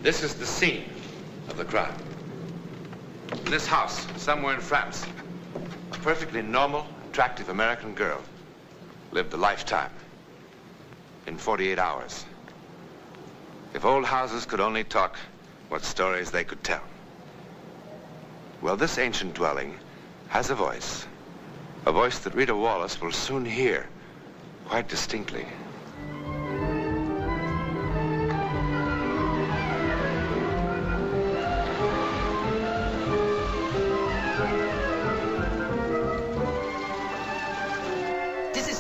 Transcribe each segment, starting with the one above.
This is the scene of the crime. In this house, somewhere in France, a perfectly normal, attractive American girl lived a lifetime in 48 hours. If old houses could only talk, what stories they could tell. Well, this ancient dwelling has a voice that Rita Wallace will soon hear quite distinctly.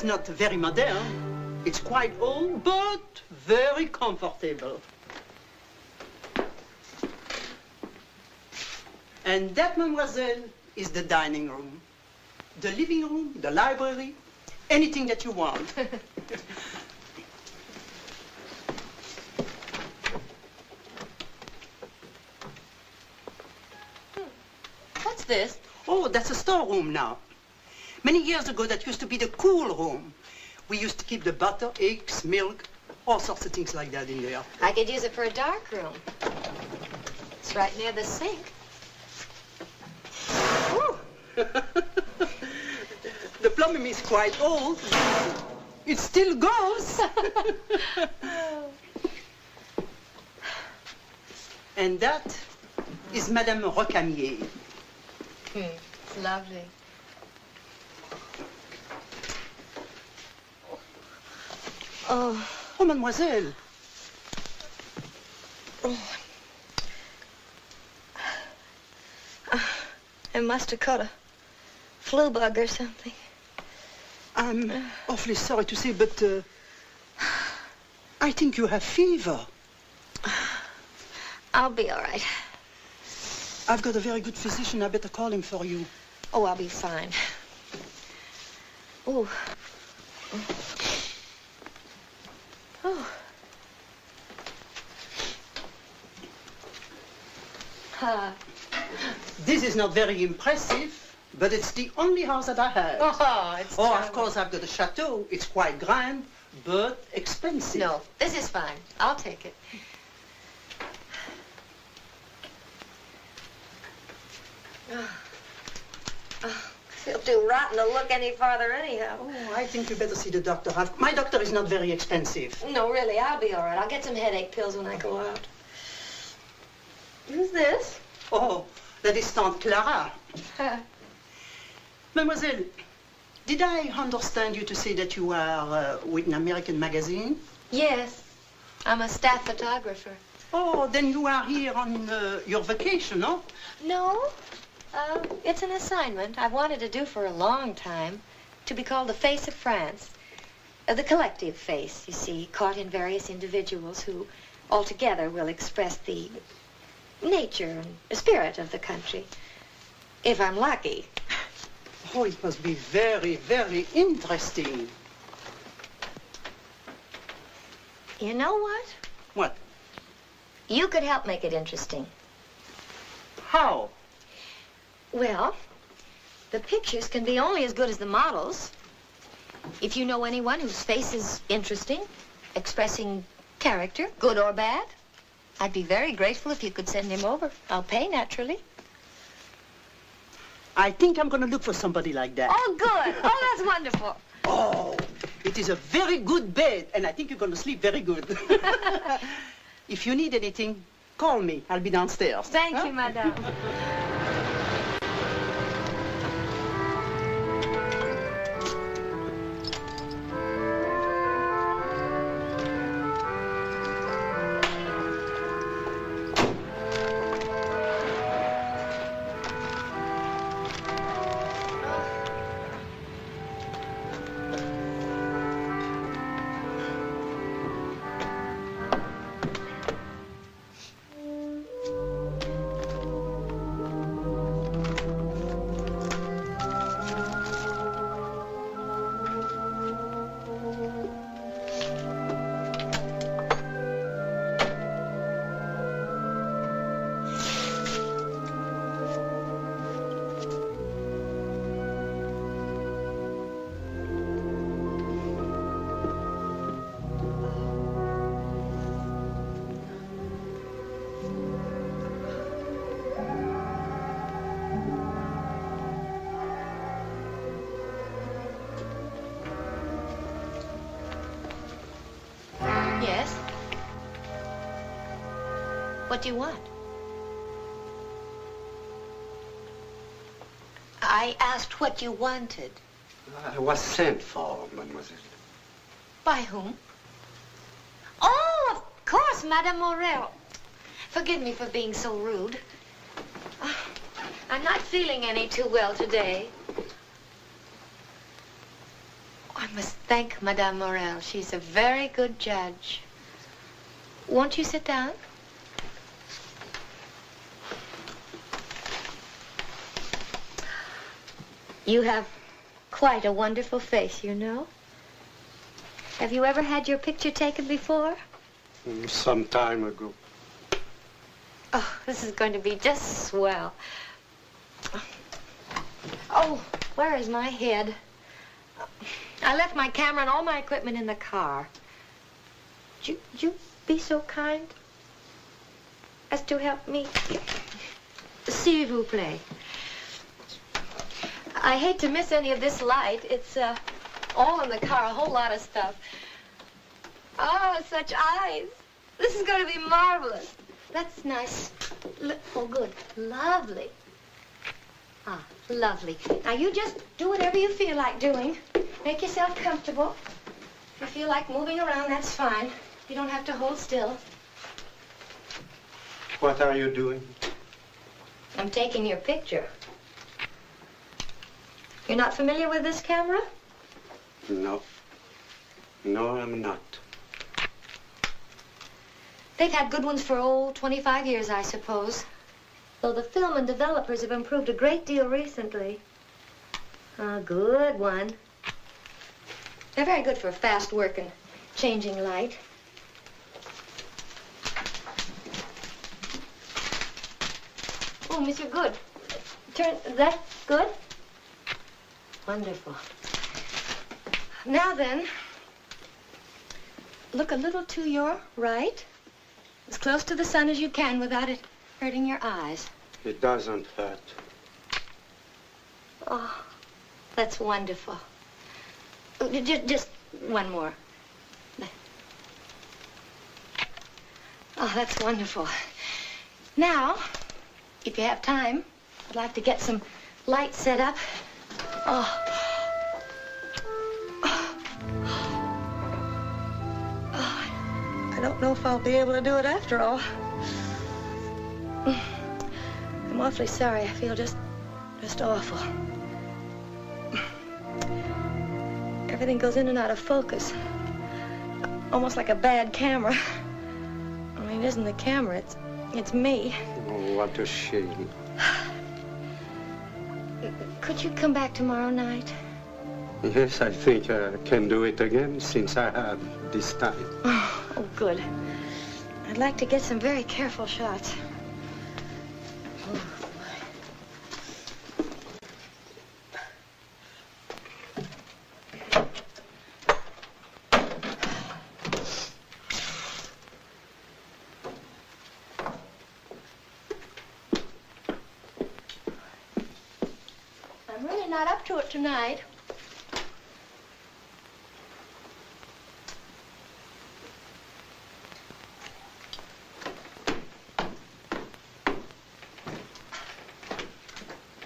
Not very modern. It's quite old, but very comfortable. And that, mademoiselle, is the dining room. The living room, the library, anything that you want. What's this? Oh, that's a storeroom now. Many years ago, that used to be the cool room. We used to keep the butter, eggs, milk, all sorts of things like that in there. I could use it for a dark room. It's right near the sink. The plumbing is quite old. It still goes. And that is Madame Rocamier. It's lovely. Oh, mademoiselle. Oh. I must have caught a flu bug or something. I'm awfully sorry to say, but I think you have fever. I'll be all right. I've got a very good physician. I better call him for you. Oh, I'll be fine. Ooh. Oh. This is not very impressive, but it's the only house that I have. Oh, of course, I've got a chateau. It's quite grand, but expensive. No, this is fine. I'll take it. Feel too rotten to look any farther anyhow. Oh, I think you better see the doctor. My doctor is not very expensive. No, really, I'll be all right. I'll get some headache pills when I go out. Who's this? Oh, that is Tante Clara. Mademoiselle, did I understand you to say that you are with an American magazine? Yes, I'm a staff photographer. Oh, then you are here on your vacation, no? No. It's an assignment I've wanted to do for a long time, to be called the Face of France. The collective face, you see, caught in various individuals who altogether will express the nature and the spirit of the country, if I'm lucky. Oh, it must be very, very interesting. You know what? What? You could help make it interesting. How? Well, the pictures can be only as good as the models. If you know anyone whose face is interesting, expressing character, good or bad, I'd be very grateful if you could send him over. I'll pay, naturally. I think I'm going to look for somebody like that. Oh, good. Oh, that's wonderful. Oh, it is a very good bed, and I think you're going to sleep very good. If you need anything, call me. I'll be downstairs. Thank you, madame. What do you want? I asked what you wanted. I was sent for, mademoiselle. By whom? Oh, of course, Madame Morel. Forgive me for being so rude. I'm not feeling any too well today. I must thank Madame Morel. She's a very good judge. Won't you sit down? You have quite a wonderful face, you know. Have you ever had your picture taken before? Some time ago. Oh, this is going to be just swell. Oh, where is my head? I left my camera and all my equipment in the car. Would you be so kind as to help me? S'il vous plaît. I hate to miss any of this light. It's all in the car, a whole lot of stuff. Oh, such eyes. This is going to be marvelous. That's nice. Oh, good. Lovely. Ah, lovely. Now, you just do whatever you feel like doing. Make yourself comfortable. If you feel like moving around, that's fine. You don't have to hold still. What are you doing? I'm taking your picture. You're not familiar with this camera? No. No, I'm not. They've had good ones for, 25 years, I suppose. Though the film and developers have improved a great deal recently. A good one. They're very good for fast work and changing light. Oh, Monsieur Good. Turn, that good? Wonderful. Now then, look a little to your right. As close to the sun as you can without it hurting your eyes. It doesn't hurt. Oh, that's wonderful. Just one more. Oh, that's wonderful. Now, if you have time, I'd like to get some light set up. Oh. I don't know if I'll be able to do it after all. I'm awfully sorry. I feel just awful. Everything goes in and out of focus. Almost like a bad camera. I mean, it isn't the camera, it's me. Oh, what a shame. Could you come back tomorrow night? Yes, I think I can do it again since I have this time. Oh, good. I'd like to get some very careful shots. Oh, I'm really not up to it tonight.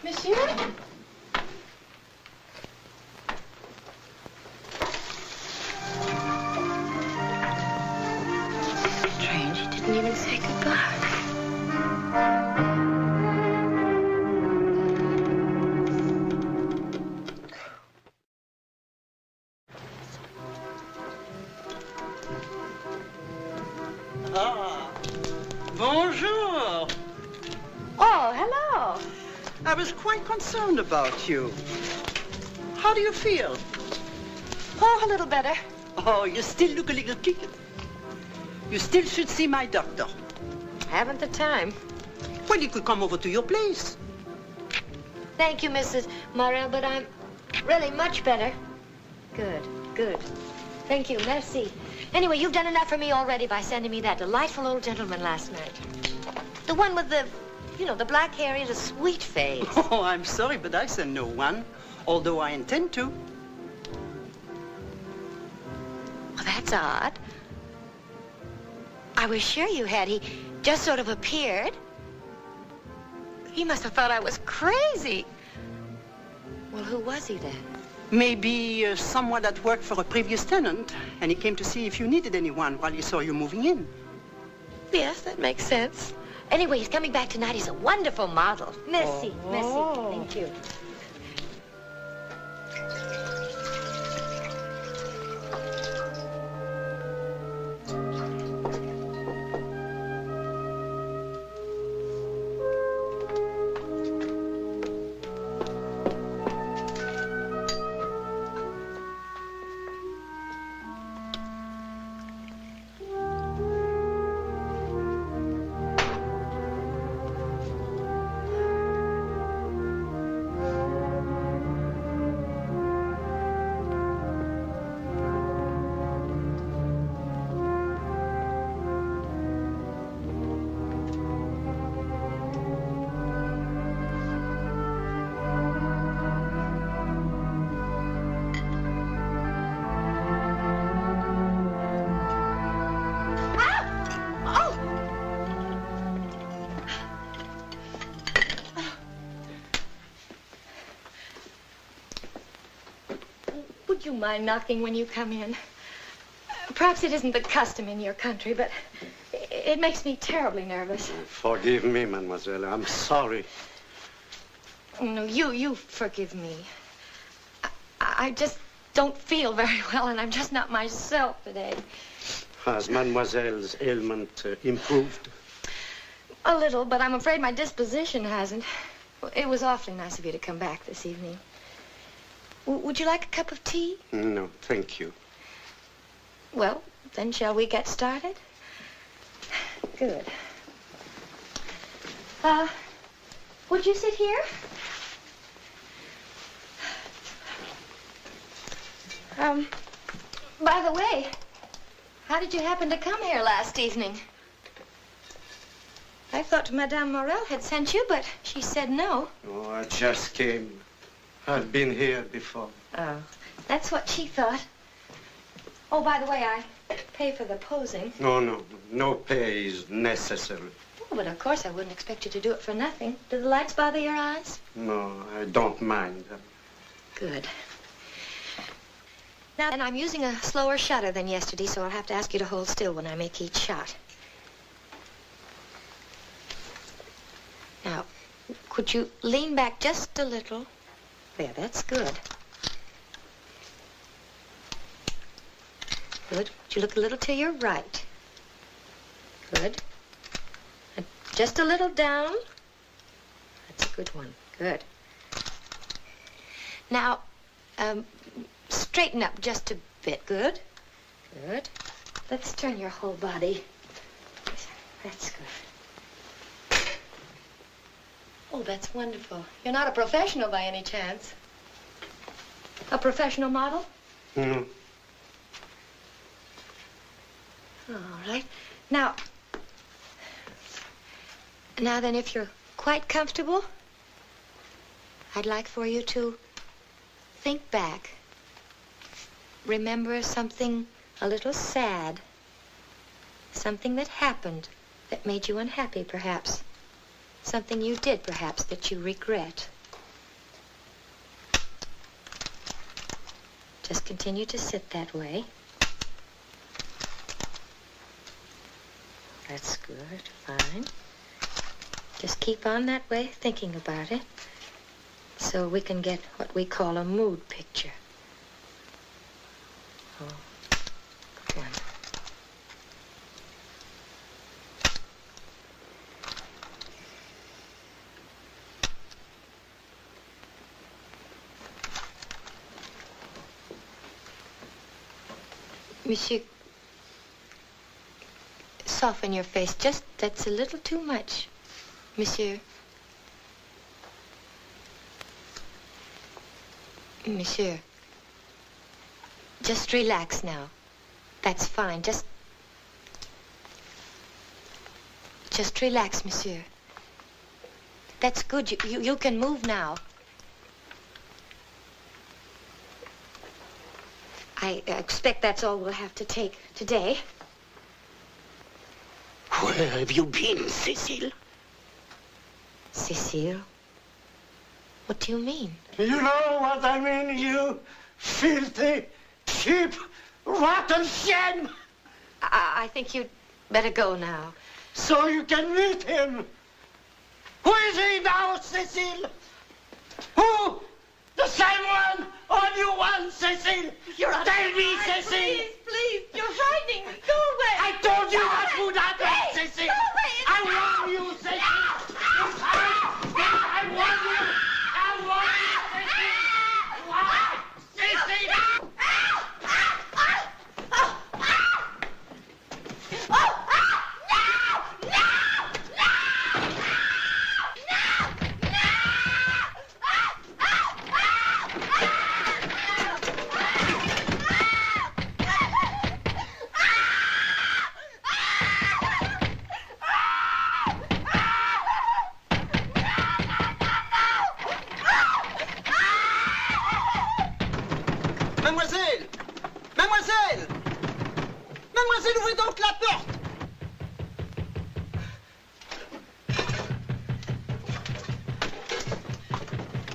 Monsieur? Strange, he didn't even say goodbye. Ah, bonjour. Oh, hello. I was quite concerned about you. How do you feel? Oh, a little better. Oh, you still look a little kicked. You still should see my doctor. Haven't the time. Well, you could come over to your place. Thank you, Mrs. Morel, but I'm really much better. Good, good. Thank you, merci. Anyway, you've done enough for me already by sending me that delightful old gentleman last night. The one with the, you know, the black hair and a sweet face. Oh, I'm sorry, but I send no one, although I intend to. Well, that's odd. I was sure you had. just sort of appeared. He must have thought I was crazy. Well, who was he then? Maybe someone that worked for a previous tenant, and he came to see if you needed anyone while he saw you moving in. Yes, that makes sense. Anyway, he's coming back tonight. He's a wonderful model. Merci, merci. Thank you. Would you mind knocking when you come in? Perhaps it isn't the custom in your country, but it makes me terribly nervous. Forgive me, mademoiselle. I'm sorry. No, you forgive me. I just don't feel very well, and I'm just not myself today. Has mademoiselle's ailment improved? A little, but I'm afraid my disposition hasn't. It was awfully nice of you to come back this evening. Would you like a cup of tea? No, thank you. Well, then shall we get started? Good. Would you sit here? By the way, how did you happen to come here last evening? I thought Madame Morel had sent you, but she said no. Oh, I just came. I've been here before. Oh, that's what she thought. Oh, by the way, I pay for the posing. No pay is necessary. Oh, but of course I wouldn't expect you to do it for nothing. Do the lights bother your eyes? No, I don't mind. Good. Now, and I'm using a slower shutter than yesterday, so I'll have to ask you to hold still when I make each shot. Now, could you lean back just a little? There, that's good. Good. Would you look a little to your right? Good. And just a little down. That's a good one. Good. Now, straighten up just a bit. Good. Good. Let's turn your whole body. That's good. Oh, that's wonderful. You're not a professional by any chance? A professional model? No. All right. Now then, if you're quite comfortable, I'd like for you to think back. Remember something a little sad. Something that happened that made you unhappy, perhaps. Something you did, perhaps, that you regret. Just continue to sit that way. That's good, fine. Just keep on that way, thinking about it, so we can get what we call a mood picture. Oh, good one. Monsieur, soften your face. Just, that's a little too much. Monsieur. Monsieur. Just relax now. That's fine. Just relax, monsieur. That's good. You can move now. I expect that's all we'll have to take today. Well, Where have you been, Cécile? Cecile? What do you mean? You know what I mean, you filthy, cheap, rotten shame! I think you'd better go now. So you can meet him. Who is he now, Cécile? Who? The same one or new one, Cécile? Tell me, Cécile! Please, you're frightening me. Go away. I told you what would happen, Cécile! I warn you, Cécile! I warn you! I warn you, Cécile! Cécile! Mademoiselle! Mademoiselle! Mademoiselle, ouvrez donc la porte!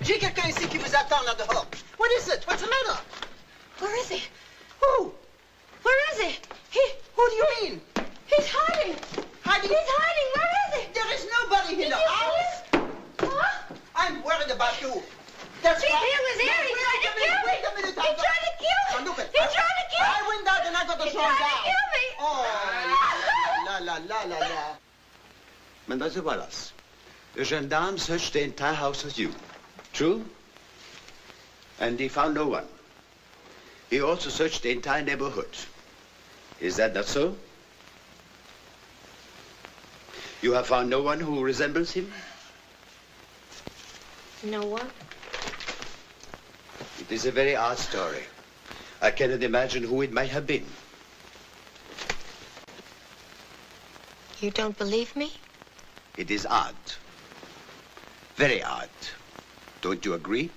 J'ai quelqu'un ici qui vous attend là dehors. What is it? What's the matter? Where is he? Who? Where is he? Who do you mean? He's hiding. Hiding? He's hiding. Where is he? There is nobody in the house. Huh? I'm worried about you. That's He why... was here. He tried to kill me. Wait a minute. He tried to kill me. Oh, look at He tried to kill me. I went out and I got the He song tried to down. kill me. Oh, la. Mademoiselle Wallace, the gendarme searched the entire house as you. True? And he found no one. He also searched the entire neighborhood. Is that not so? You have found no one who resembles him? No one? It is a very odd story. I cannot imagine who it might have been. You don't believe me? It is odd. Very odd. Don't you agree?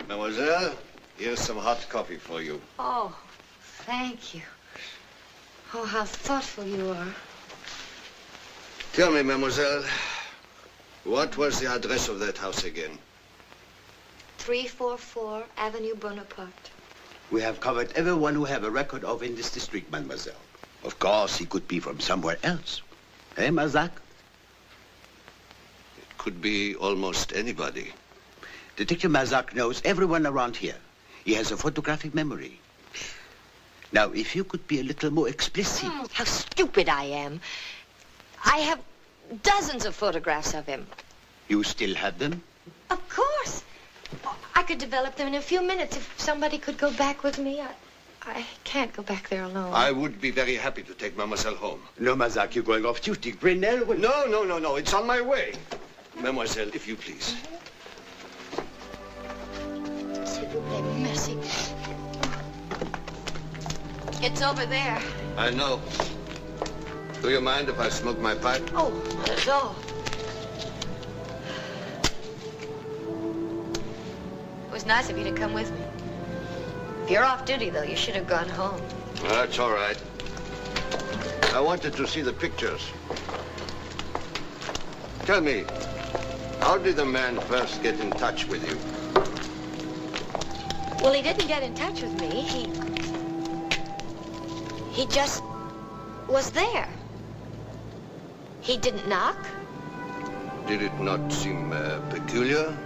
Mademoiselle, here's some hot coffee for you. Oh, thank you. Oh, how thoughtful you are. Tell me, mademoiselle, what was the address of that house again? 344 Avenue Bonaparte. We have covered everyone who have a record of in this district, mademoiselle. Of course, he could be from somewhere else. Eh, Mazak? It could be almost anybody. Detective Mazak knows everyone around here. He has a photographic memory. Now, if you could be a little more explicit. How stupid I am. I have dozens of photographs of him. You still have them? Of course. I could develop them in a few minutes if somebody could go back with me. I can't go back there alone. I would be very happy to take mademoiselle home. No, Mazak, you're going off duty. Brunel will... No. It's on my way. Mademoiselle, if you please. S'il vous plaît, merci. It's over there. I know. Do you mind if I smoke my pipe? Oh, not at all. It was nice of you to come with me. If you're off duty, though, you should have gone home. That's all right. I wanted to see the pictures. Tell me, how did the man first get in touch with you? Well, he didn't get in touch with me. He just was there. He didn't knock. Did it not seem peculiar?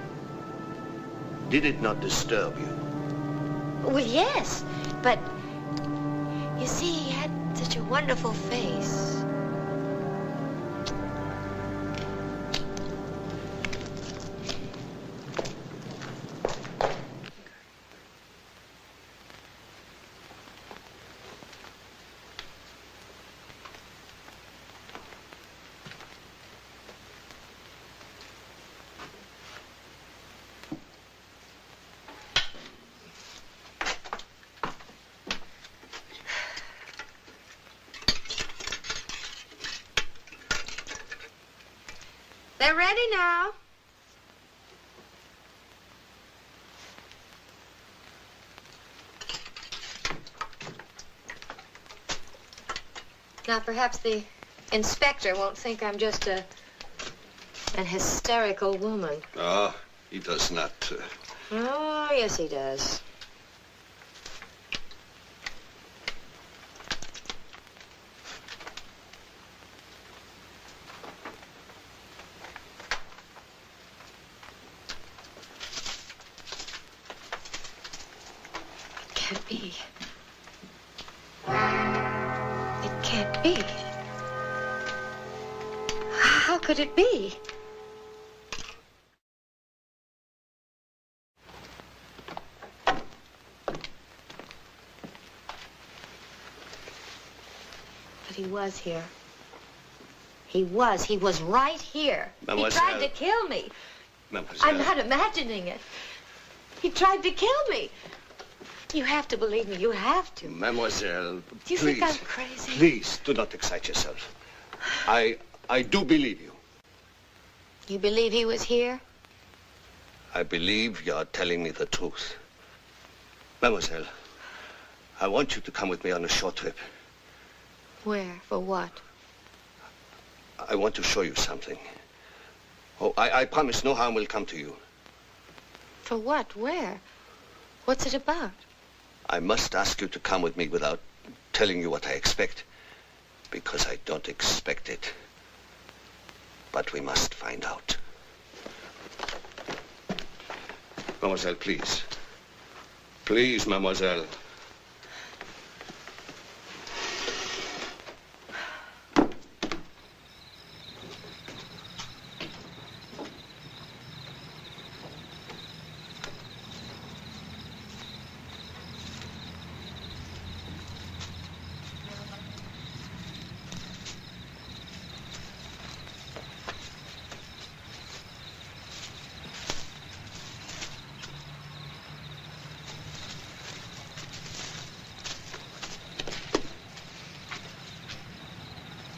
Did it not disturb you? Well, yes, but you see, he had such a wonderful face. They're ready now. Now, perhaps the inspector won't think I'm just an hysterical woman. Oh, he does not. Oh, yes, he does. It can't be. It can't be. How could it be? But he was here. He was right here. Mademoiselle. He tried to kill me. Mademoiselle. I'm not imagining it. He tried to kill me. You have to believe me. You have to. Mademoiselle, Do you please. think I'm crazy? Please, do not excite yourself. I do believe you. You believe he was here? I believe you're telling me the truth. Mademoiselle, I want you to come with me on a short trip. Where? For what? I want to show you something. Oh, I promise no harm will come to you. For what? Where? What's it about? I must ask you to come with me without telling you what I expect, because I don't expect it. But we must find out. Mademoiselle, please. Please, mademoiselle.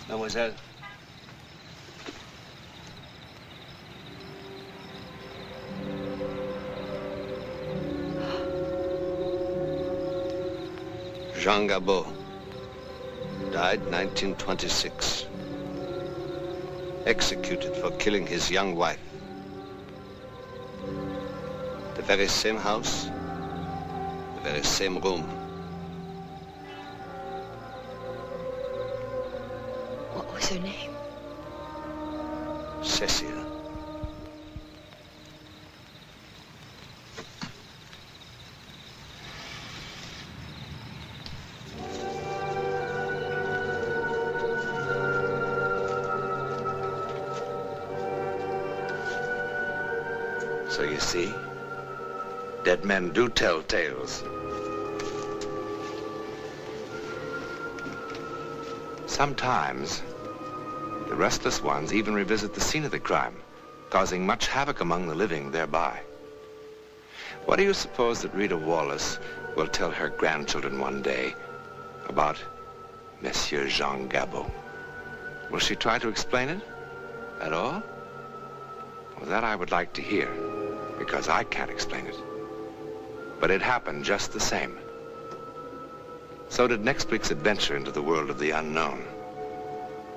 Mademoiselle. Jean Gabot died 1926. Executed for killing his young wife. The very same house, the very same room. What was her name? Cecile. So you see, dead men do tell tales. Sometimes, the restless ones even revisit the scene of the crime, causing much havoc among the living thereby. What do you suppose that Rita Wallace will tell her grandchildren one day about Monsieur Jean Gabot? Will she try to explain it at all? Well, that I would like to hear, because I can't explain it. But it happened just the same. So did next week's adventure into the world of the unknown.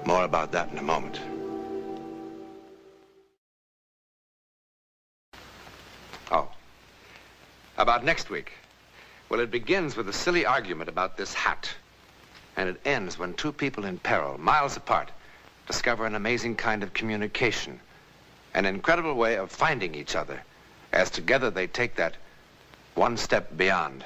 More about that in a moment. Oh, about next week. Well, it begins with a silly argument about this hat. And it ends when two people in peril, miles apart, discover an amazing kind of communication. An incredible way of finding each other, as together they take that one step beyond.